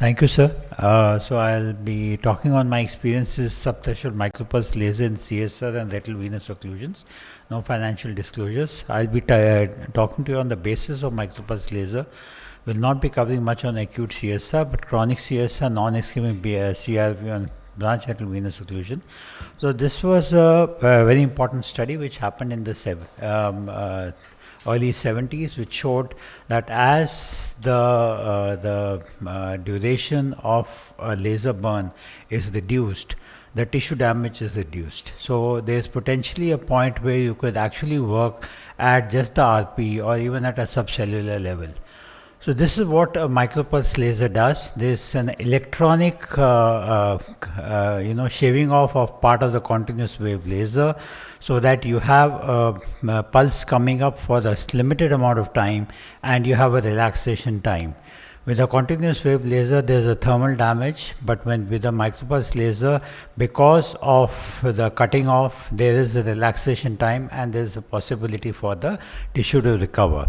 Thank you, sir. So I'll be talking on my experiences subthreshold micropulse laser in CSR and retinal venous occlusions. No financial disclosures. I'll be talking to you on the basis of micropulse laser. Will not be covering much on acute CSR, but chronic CSR, non-ischemic CRV on branch retinal venous occlusion. So this was a very important study which happened in the early 70s, which showed that as the duration of a laser burn is reduced, the tissue damage is reduced. So there's potentially a point where you could actually work at just the RP or even at a subcellular level. So this is what a micropulse laser does. There's an electronic, shaving off of part of the continuous wave laser, so that you have a pulse coming up for a limited amount of time, and you have a relaxation time. With a continuous wave laser, there's a thermal damage, but with a micropulse laser, because of the cutting off, there is a relaxation time, and there is a possibility for the tissue to recover.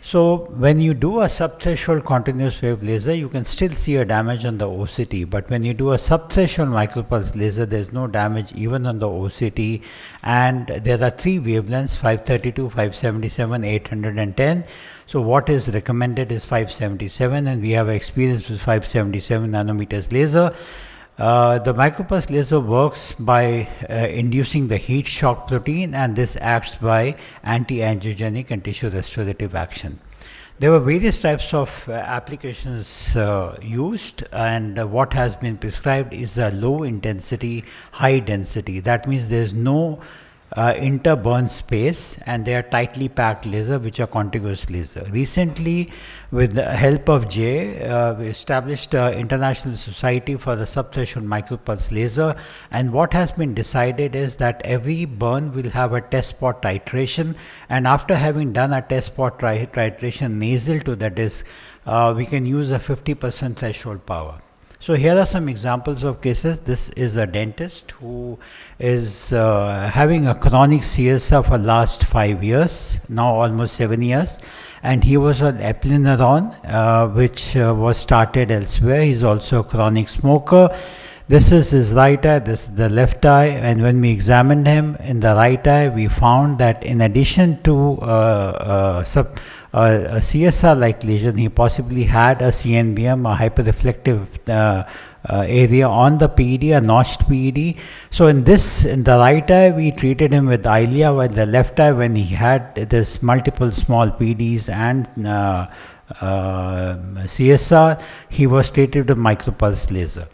So when you do a subthreshold continuous wave laser, you can still see a damage on the OCT, but when you do a subthreshold micropulse laser, there is no damage even on the OCT, and there are three wavelengths: 532, 577, 810. So what is recommended is 577, and we have experience with 577 nanometers laser. The micropulse laser works by inducing the heat shock protein, and this acts by anti-angiogenic and tissue restorative action. There were various types of applications used, and what has been prescribed is a low intensity, high density. That means there is no interburn space, and they are tightly packed laser which are contiguous laser. Recently, with the help of AJAY, we established International Society for the Subthreshold Micropulse Laser, and what has been decided is that every burn will have a test spot titration, and after having done a test spot titration nasal to the disc, we can use a 50% threshold power. So here are some examples of cases. This is a dentist who is having a chronic CSR for last 5 years, now almost 7 years, and he was on eplerenone, which was started elsewhere. He's also a chronic smoker. This is his right eye, this is the left eye, and when we examined him in the right eye, we found that in addition to a CSR-like lesion, he possibly had a CNBM, a hyperreflective area on the PED, a notched PED. So in the right eye, we treated him with Eylea, while the left eye, when he had this multiple small PEDs and CSR, he was treated with micropulse laser.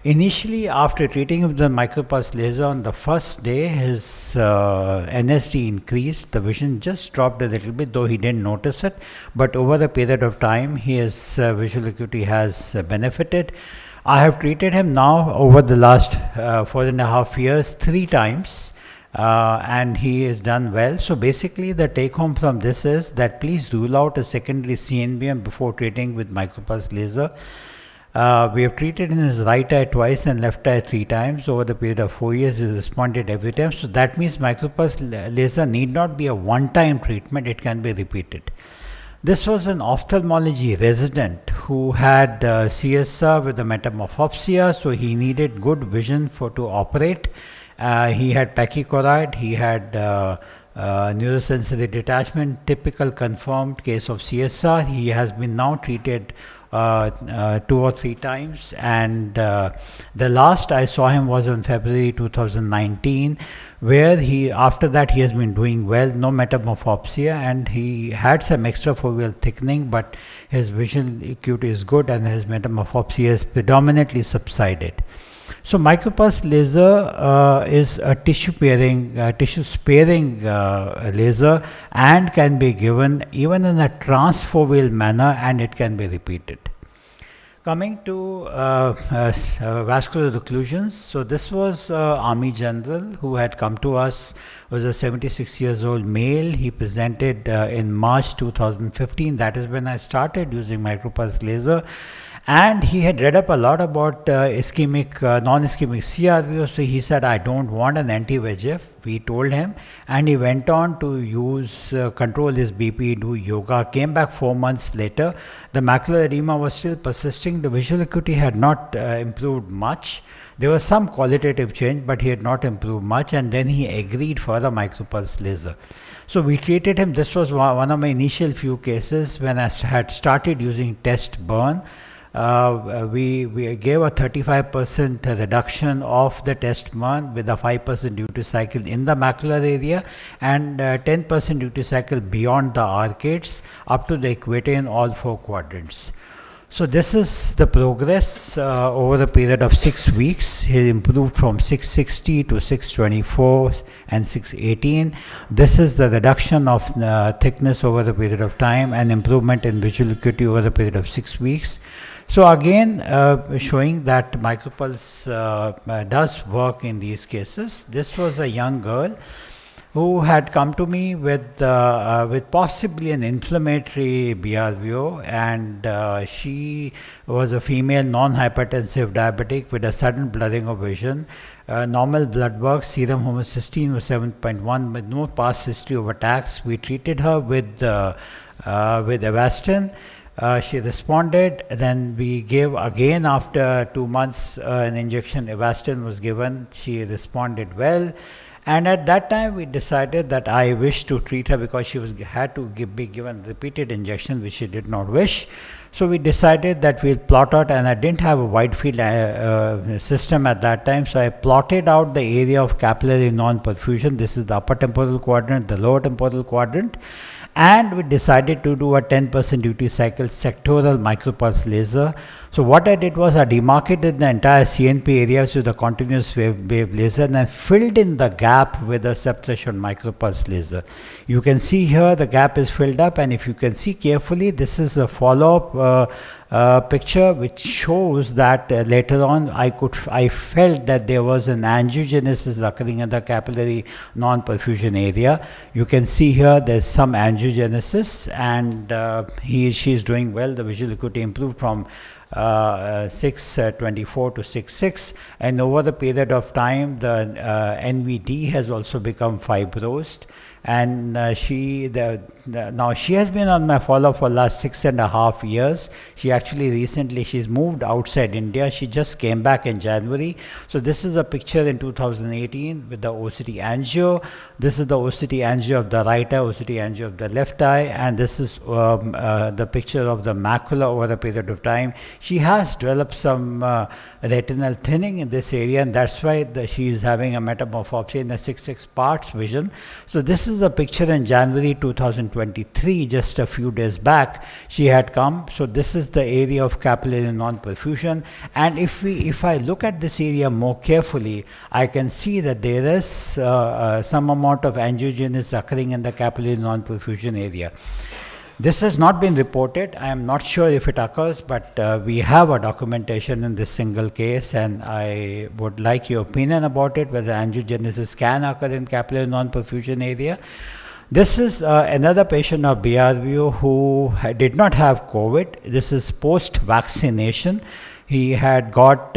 Initially, after treating him with the micropulse laser, on the first day, his NSD increased. The vision just dropped a little bit, though he didn't notice it. But over a period of time, his visual acuity has benefited. I have treated him now over the last 4.5 years 3 times. And he is done well. So basically, the take home from this is that please rule out a secondary CNBM before treating with micropulse laser. We have treated in his right eye twice and left eye 3 times. Over the period of 4 years, he responded every time. So that means micropulse laser need not be a one-time treatment, it can be repeated. This was an ophthalmology resident who had CSR with a metamorphopsia, so he needed good vision to operate. He had pachychoroid, he had neurosensory detachment, typical confirmed case of CSR. He has been now treated 2 or 3 times, and the last I saw him was in February 2019, where after that he has been doing well, no metamorphopsia, and he had some extrafoveal thickening, but his visual acuity is good and his metamorphopsia has predominantly subsided. So micropulse laser is a tissue sparing laser, and can be given even in a transfoveal manner, and it can be repeated. Coming to vascular occlusions, so this was Army General who had come to us, was a 76 years old male. He presented in March 2015. That is when I started using micropulse laser. And he had read up a lot about non-ischemic CRVO, so he said, I don't want an anti-VEGF. We told him, and he went on to use, control his BP, do yoga, came back 4 months later. The macular edema was still persisting. The visual acuity had not improved much. There was some qualitative change, but he had not improved much, and then he agreed for the micropulse laser. So we treated him. This was one of my initial few cases when I had started using test burn. We gave a 35% reduction of the test burn with a 5% duty cycle in the macular area and 10% duty cycle beyond the arcades up to the equator in all 4 quadrants. So this is the progress over a period of 6 weeks. He improved from 660 to 624 and 618. This is the reduction of thickness over the period of time and improvement in visual acuity over the period of 6 weeks. So again, showing that Micropulse does work in these cases. This was a young girl who had come to me with possibly an inflammatory BRVO, and she was a female non-hypertensive diabetic with a sudden blurring of vision. Normal blood work, serum homocysteine was 7.1 with no past history of attacks. We treated her with Avastin. She responded. Then we gave again after 2 months an injection. Avastin was given. She responded well. And at that time, we decided that I wished to treat her because she had to be given repeated injections, which she did not wish. So we decided that we'll plot out, and I didn't have a wide field system at that time. So I plotted out the area of capillary non-perfusion. This is the upper temporal quadrant, the lower temporal quadrant. And we decided to do a 10% duty cycle sectoral micropulse laser. So what I did was I demarcated the entire CNP areas with a continuous wave laser, and I filled in the gap with a subthreshold micropulse laser. You can see here the gap is filled up, and if you can see carefully, this is a follow-up picture which shows that later on I felt that there was an angiogenesis occurring in the capillary non-perfusion area. You can see here there's some angiogenesis, and she is doing well. The visual acuity improved from 624 to 66, and over the period of time the NVD has also become fibrosed, and now she has been on my follow for last 6.5 years. She actually recently she's moved outside India. She just came back in January. So this is a picture in 2018 with the OCT angio. This is the OCT angio of the right eye, OCT angio of the left eye, and this is the picture of the macula over a period of time. She has developed some retinal thinning in this area, and that's why she is having a metamorphopsia in the 6/6 parts vision. So this is a picture in January 2023, just a few days back she had come. So this is the area of capillary non-perfusion, and if I look at this area more carefully, I can see that there is some amount of angiogenesis occurring in the capillary non-perfusion area. This has not been reported. I am not sure if it occurs, but we have a documentation in this single case, and I would like your opinion about it, whether angiogenesis can occur in capillary non-perfusion area. This is another patient of BRVO who did not have COVID. This is post-vaccination. He had got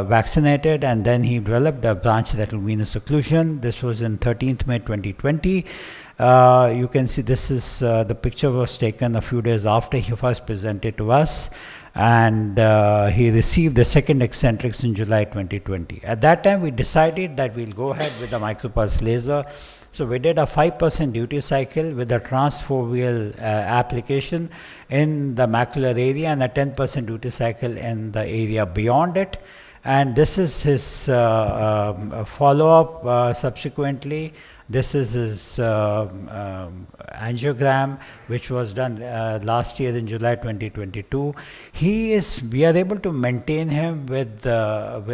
vaccinated, and then he developed a branch retinal venous occlusion. This was in 13th May 2020. You can see this is the picture was taken a few days after he first presented to us, and he received the second eccentrics in July 2020. At that time, we decided that we'll go ahead with the micropulse laser. So we did a 5% duty cycle with a transfoveal application in the macular area and a 10% duty cycle in the area beyond it. And this is his follow-up subsequently. This is his angiogram, which was done last year in July 2022. We are able to maintain him without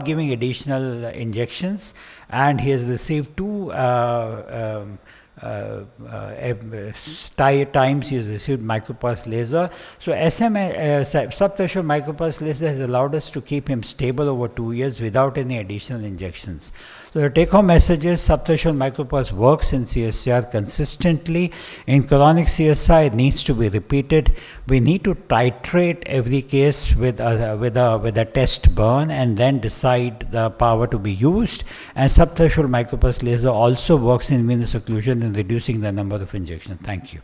giving additional injections, and he has received 2 times he has received micropulse laser. So subthreshold micropulse laser has allowed us to keep him stable over 2 years without any additional injections. So the take-home message is subthreshold micropulse works in CSCR consistently. In chronic CSI, it needs to be repeated. We need to titrate every case with a test burn and then decide the power to be used. And subthreshold micropulse laser also works in venous occlusion in reducing the number of injections. Thank you.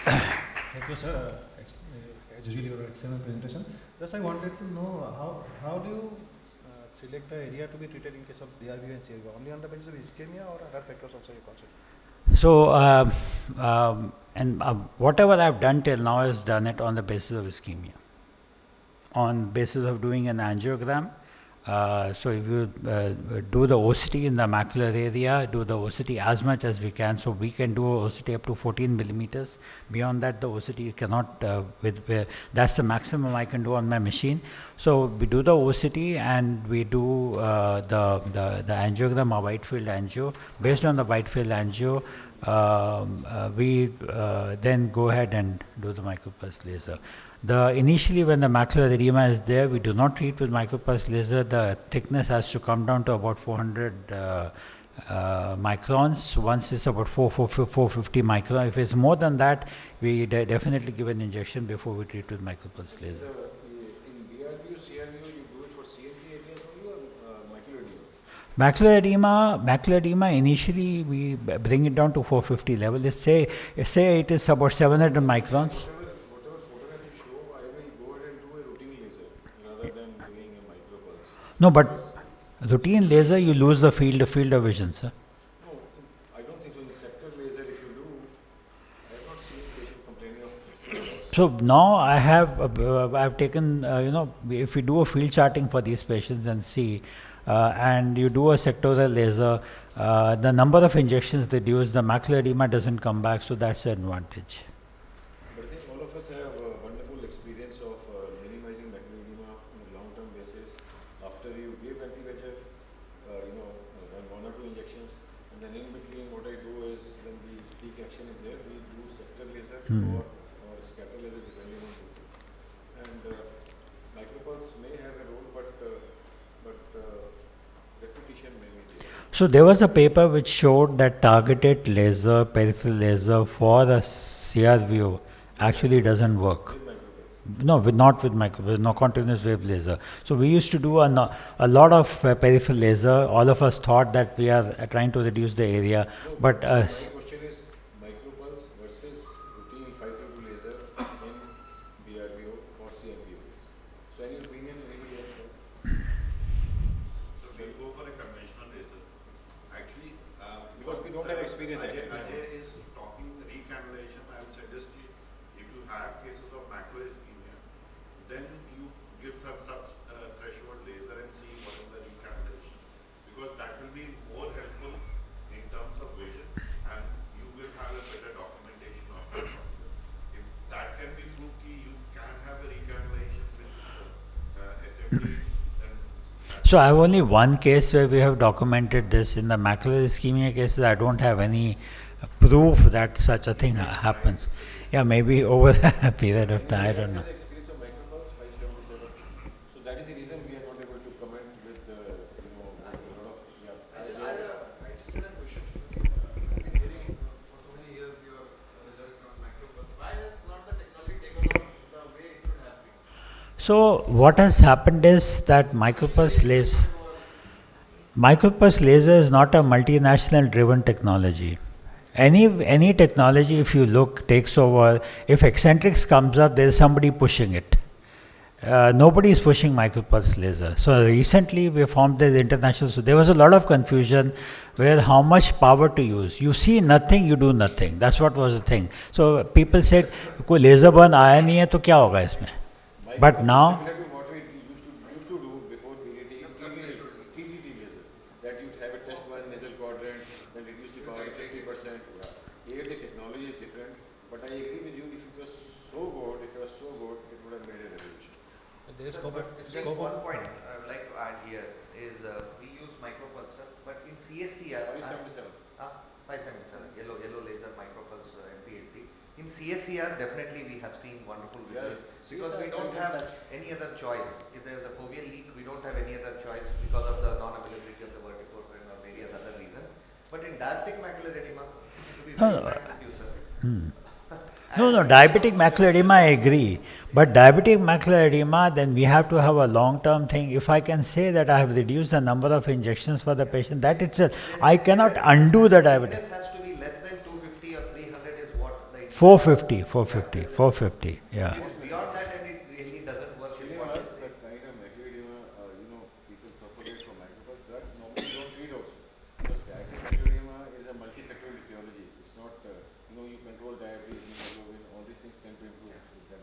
Thank you, sir. As usual, your excellent presentation. Just I wanted to know how do you select the area to be treated in case of DRV and CRV? Only on the basis of ischemia or other factors also you consider? So, whatever I've done till now is done it on the basis of ischemia, on basis of doing an angiogram. So if you do the OCT in the macular area, do the OCT as much as we can. So we can do OCT up to 14 millimeters. Beyond that, the OCT cannot. That's the maximum I can do on my machine. So we do the OCT and we do the angiogram, a wide field angio. Based on the wide field angio, we then go ahead and do the micropulse laser. Initially when the macular edema is there, we do not treat with micropulse laser. The thickness has to come down to about 400 microns. Once it's about 450 microns. If it's more than that, we definitely give an injection before we treat with micropulse laser. In BRB or CRB, you do it for CSD areas only or macular edema? Macular edema initially we bring it down to 450 level. Let's say it is about 700 microns. No, but routine laser, you lose the field of vision, sir. No, I don't think so. In sector laser, if you do, I have not seen patient complaining of. So now I've taken, if you do a field charting for these patients and see, and you do a sectoral laser, the number of injections reduced, the macular edema doesn't come back, so that's the advantage. But I think all of us have a wonderful experience of minimizing macular edema on a long-term basis. After you give anti-VEGF, one or two injections, and then in between what I do is when the peak action is there, we do sector laser or scatter laser depending on this thing. And micropulse may have a role, but repetition may be there. So there was a paper which showed that targeted laser, peripheral laser for a CRVO actually doesn't work. No, not with micropulse, no continuous wave laser. So we used to do a lot of peripheral laser. All of us thought that we are trying to reduce the area, but my question is micropulse versus routine 532 laser in BRVO or CRVO. So any opinion, anybody else? So we'll go for a conventional laser. Actually, because we don't have experience. AJAY is talking recannulation. I would suggest you, if you have cases of macular ischemia, then you give some threshold laser and see what is the recannulation, because that will be more helpful in terms of vision, and you will have a better documentation of that. If that can be proved, you can have a recannulation with SMT, then. So I have only one case where we have documented this. In the macular ischemia cases, I don't have any proof that such a thing happens. Yeah, maybe over a period of time, I don't know. Experience of micropulse 577. So that is the reason we are not able to comment with a lot of I just had a question. I've been hearing for so many years your results on micropulse. Why has not the technology taken off the way it should have been? So what has happened is that micropulse laser is not a multinational driven technology. Any technology, if you look, takes over. If eccentrics comes up, there is somebody pushing it. Nobody is pushing micropulse laser. So recently we formed the international. So there was a lot of confusion where how much power to use. You see nothing, you do nothing. That's what was the thing. So people said, "कोई laser burn आया नहीं है तो क्या होगा इसमें?" But now. similar to what we used to do before PDT, TGT laser, that you have a test one nasal quadrant, then reduce the power to 50%. Here the technology is different, but I agree with you. If it was so good, it would have made a revolution. There is scope. Just one point I would like to add here is we use micropulse, but in CSCR 577. 577 yellow laser micropulse MPLP. In CSCR, definitely we have seen wonderful Yeah, results because CSR we don't can have touch. any other choice. If there is a foveal leak, we don't have any other choice because of the non-availability of the verteporfin or various other reasons. But in diabetic macular edema, to be very No, frank with you, sir, no, no, diabetic macular edema, I agree. But diabetic macular edema, then we have to have a long-term thing. If I can say that I have reduced the number of injections for the patient, that itself, I cannot undo the diabetic. thickness has to be less than 250 or 300 is what the indication. 450, 450, 450, yeah. It is beyond that and it really doesn't work. Is what Srinivas, is the kind of macular edema, people propagate from micropulse, that normally don't treat also. Because diabetic macular edema is a multifactorial etiology. It's not, you control diabetes, hemoglobin, all these things tend to improve with them.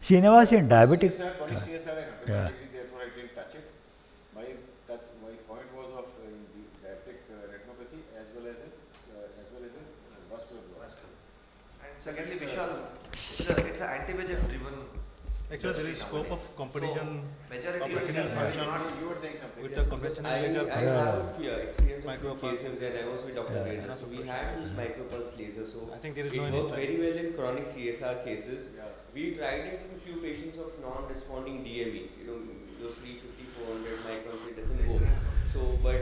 Srinivas, in diabetic, CSR, chronic CSR, I yeah. agree, therefore I didn't touch it. My point was of the diabetic retinopathy as well as in vascular block. And secondly, Vishal, it's an anti-VEGF driven. Actually, there is scope of competition So, majority of of retinal cases function are not You were saying something. with Yes, the conventional I laser have Yeah. experience of few Micropulse. cases when I was with Dr. Yeah. Reddy. So we had used micropulse laser. So I think there is it no worked instance. very well in chronic CSR cases. Yeah. We tried it in few patients of non-responding DME. Those 350, 400 microns, it doesn't go. So, but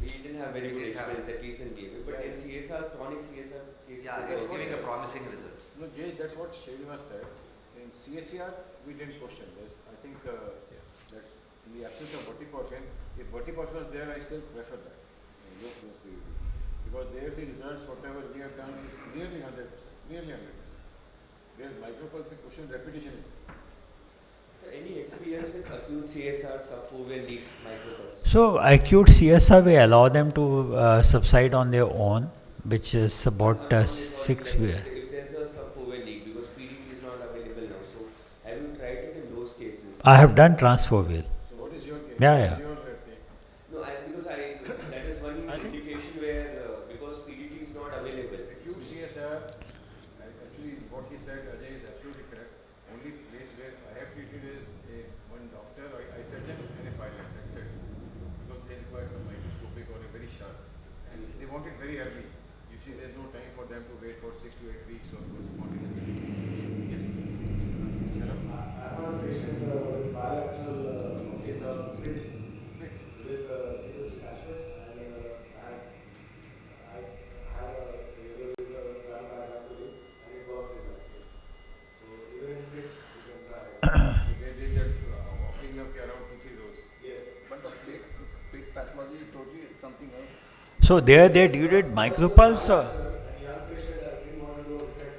we didn't have very good experience, at least in DME. But in CSR, chronic CSR cases, Yeah, it it's worked giving a well. promising result. No, Jay, that's what Srinivas said. In CSCR, we didn't question this. I think that in the absence of vertiporfin, if vertiporfin was there, I still prefer that. Because there the results, whatever we have done, is nearly 100%. Nearly 100%. There's micropulse, the question repetition. So any experience with acute CSR subfoveal leak micropulse? So acute CSR, we allow them to subside on their own, which is about One is 6 like weeks. if there's a subfoveal leak because PDT is not available now. So have you tried it in those cases? I have done transfoveal. So what is your case? Yeah, What yeah. is your take? No, that is one indication where because PDT is not available. Acute CSR, actually what he said, Ajay, is absolutely correct. Only place where I have treated is one doctor, I surgeon and a pilot, that's it. Because they require some microscopic or a very sharp. And they want it very early. You see, there's no time for them to wait for 6 to 8 weeks or for spontaneous. Yes. Hello? I have a patient with bilateral case of pit with serious detachment, and I had a yellow laser done by Jacobi, and it worked in that case. So even in pits, you can try. So they did that walking up around 2-3 rows. Yes. But the pit pathology is totally something else. So there you did micropulse or? And young patient, I didn't want to do a detect.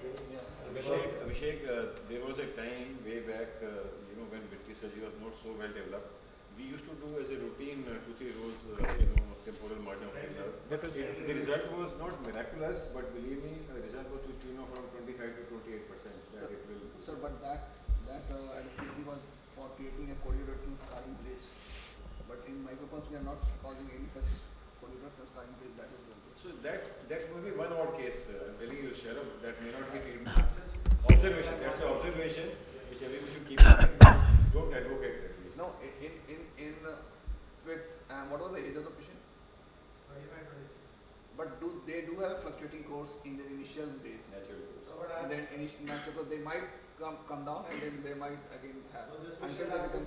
Abhishek, there was a time way back, when vitreous surgery was not so well developed. We used to do as a routine 2-3 rows, temporal margin of error. The result was not miraculous, but believe me, the result was to the tune of around 25 to 28%. That it will. Sir, but that anesthesia was for creating a chorioretinal scarring bridge. But in micropulse, we are not causing any such chorioretinal scarring bridge. That is well. So that will be one odd case. I'm telling you, Sharaf, that may not be treatment. Observation. That's an observation which everyone should keep in mind. Don't advocate that. Please. No, in pits, what was the age of the patient? 25, 26. But they do have fluctuating course in the initial days. Natural course. So, but And then initial natural course, they might come down and then they might again have. No, this until patient they I become